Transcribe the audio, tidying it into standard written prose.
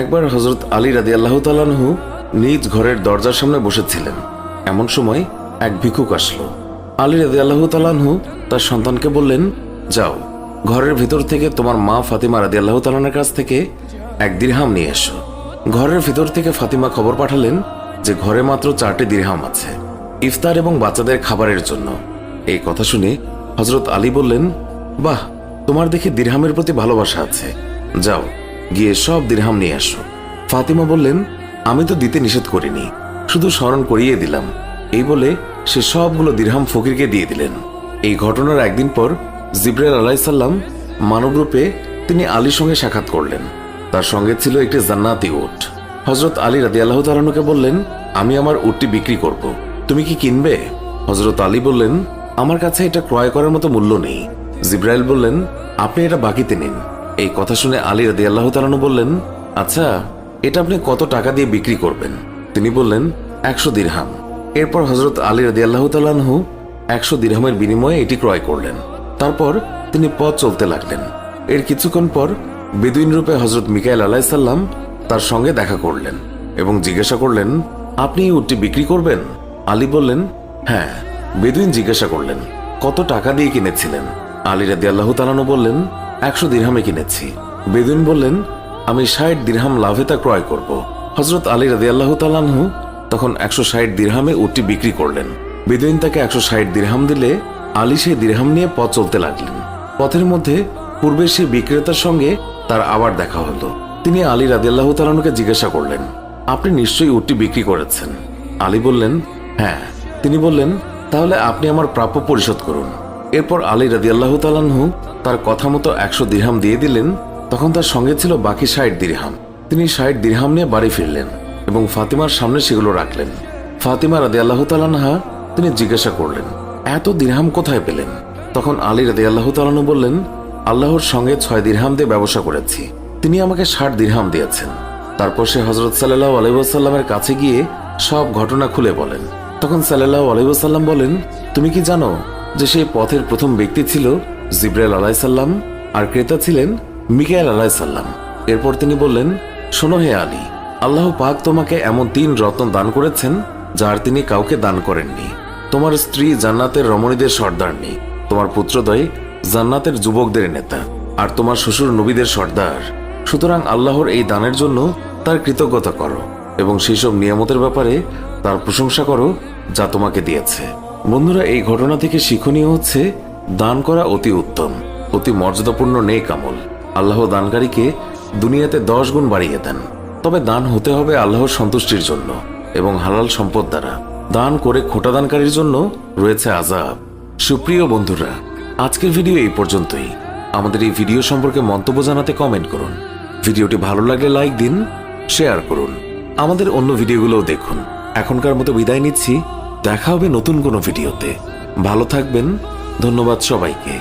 একবার হযরত আলী রাদিয়াল্লাহু তাআলা আনহু নিজ ঘরের দরজার সামনে বসেছিলেন। এমন সময় এক ভিক্ষুক আসলো। আলী রাদিয়াল্লাহু তাআলা আনহু তার সন্তানকে বললেন, যাও ঘরের ভিতর থেকে তোমার মা ফাতিমা রাদিয়াল্লাহু তাআলা আনহার কাছ থেকে 1 দিরহাম নিয়ে এসো। ঘরের ভিতর থেকে ফাতিমা খবর পাঠালেন যে ঘরে মাত্র 4টি দিরহাম আছে, ইফতার এবং বাচ্চাদের খাবারের জন্য। এই কথা শুনে হযরত আলী বললেন, বাহ, তোমার দেখে দিরহামের প্রতি ভালোবাসা আছে, যাও গিয়ে সব দিরহাম নিয়ে আসো। ফাতিমা বললেন, আমি তো দিতে নিষেধ করিনি, শুধু স্মরণ করিয়ে দিলাম। এই বলে সে সবগুলো দিরহাম ফকিরকে দিয়ে দিলেন। এই ঘটনার একদিন পর জিবরাইল আলাইহিস সালাম মানবরূপে তিনি আলীর সঙ্গে সাক্ষাৎ করলেন। তার সঙ্গে ছিল একটি জান্নাতি উট। হযরত আলী রাদিয়াল্লাহু তাআলা আনহু বললেন, আমি আমার উটটি বিক্রি করব, তুমি কি কিনবে? হযরত আলী বললেন, আমার কাছে এটা ক্রয় করার মতো মূল্য নেই। জিবরাইল বললেন, আপনি এটা বাকিতে নিন। এই কথা শুনে আলী রাদিয়াল্লাহু তাআলা আনহু বললেন, আচ্ছা এটা আপনি কত টাকা দিয়ে বিক্রি করবেন? তিনি বললেন, 100 দিরহাম। এরপর হযরত আলী রাদিয়াল্লাহু তাআলা আনহু 100 দিরহামের বিনিময়ে এটি ক্রয় করলেন। তারপর তিনি পথ চলতে লাগলেন। এর কিছুক্ষণ পর বেদুইন রূপে হযরত মিকাইল আলাইহিস সালাম তার সঙ্গে দেখা করলেন এবং জিজ্ঞাসা করলেন, আপনি এই উটটি বিক্রি করবেন? আলী বললেন, হ্যাঁ। বেদুইন জিজ্ঞাসা করলেন, কত টাকা দিয়ে কিনেছিলেন? আলী রাদিয়াল্লাহু তাআলা আনহু বললেন, 100 দিরহামে কিনেছি। বেদুইন বললেন, আমি 60 দিরহাম লাভে তা ক্রয় করব। হযরত আলী রাদিয়াল্লাহু তাআলা আনহু তখন 160 দিরহামে উটটি বিক্রি করলেন। বেদুইন তাকে 160 দিরহাম দিলে আলী সেই দিরহাম নিয়ে পথ চলতে লাগলেন। পথের মধ্যে পূর্বে সেই বিক্রেতার সঙ্গে তার আবার দেখা হলো। তিনি আলী রাদিয়াল্লাহু তাআলা আনহুকে জিজ্ঞাসা করলেন, আপনি নিশ্চয়ই উটটি বিক্রি করেছেন? আলী বললেন, হ্যাঁ। তিনি বললেন, তাহলে আপনি আমার প্রাপ্য পরিশোধ করুন। এরপর আলী রাদিয়াল্লাহু তাআলা আনহু তার কথা মতো 100 দিরহাম দিয়ে দিলেন। তখন তার সঙ্গে ছিল বাকি 60 দিরহাম। তিনি 60 দিরহাম নিয়ে বাড়ি ফিরলেন এবং ফাতিমার সামনে সেগুলো রাখলেন। ফাতিমা রাদিয়াল্লাহু তাআলা আনহা তিনি জিজ্ঞাসা করলেন, এত দিরহাম কোথায় পেলেন? তখন আলী রাদিয়াল্লাহু তাআলা আনহু বললেন, আল্লাহর সঙ্গে 6 দিরহাম দিয়ে ব্যবসা করেছি, তিনি আমাকে 60 দিরহাম দিয়েছেন। তারপর সে হযরত সাল্লাল্লাহু আলাইহি ওয়াসাল্লামের কাছে গিয়ে সব ঘটনা খুলে বলেন। তখন সাল্লাল্লাহু আলাইহি ওয়াসাল্লাম বলেন, তুমি কি জানো যে সেই পথের প্রথম ব্যক্তি ছিল জিবরাইল আলাইহিস সালাম আর ক্রেতা ছিলেন মিকাইল আলাইহিস সালাম? এরপর তিনি বললেন, শোনো হে আলী, আল্লাহ পাক তোমাকে এমন 3 রত্ন দান করেছেন যার তিনি কাউকে দান করেননি। তোমার স্ত্রী জান্নাতের রমণীদের সর্দারনি, তোমার পুত্রদ্বয় জান্নাতের যুবকদের নেতা, আর তোমার শ্বশুর নবীদের সর্দার। সুতরাং আল্লাহর এই দানের জন্য তার কৃতজ্ঞতা করো এবং সেই সব নিয়ামতের ব্যাপারে তার প্রশংসা করো যা তোমাকে দিয়েছে। বন্ধুরা, এই ঘটনা থেকে শিক্ষণীয় হচ্ছে, দান করা অতি উত্তম, অতি মর্যাদাপূর্ণ নেক আমল। আল্লাহ দানকারীকে দুনিয়াতে 10 গুণ বাড়িয়ে দেন। তবে দান হতে হবে আল্লাহর সন্তুষ্টির জন্য এবং হালাল সম্পদ দ্বারা। দান করে খোটা দানকারীর জন্য রয়েছে আযাব। সুপ্রিয় বন্ধুরা, আজকের ভিডিও এই পর্যন্তই। আমাদের এই ভিডিও সম্পর্কে মন্তব্য জানাতে কমেন্ট করুন। ভিডিওটি ভালো লাগলে লাইক দিন, শেয়ার করুন। আমাদের অন্য ভিডিওগুলোও দেখুন। এখনকার মতো বিদায় নিচ্ছি, দেখা হবে নতুন কোনো ভিডিওতে। ভালো থাকবেন। ধন্যবাদ সবাইকে।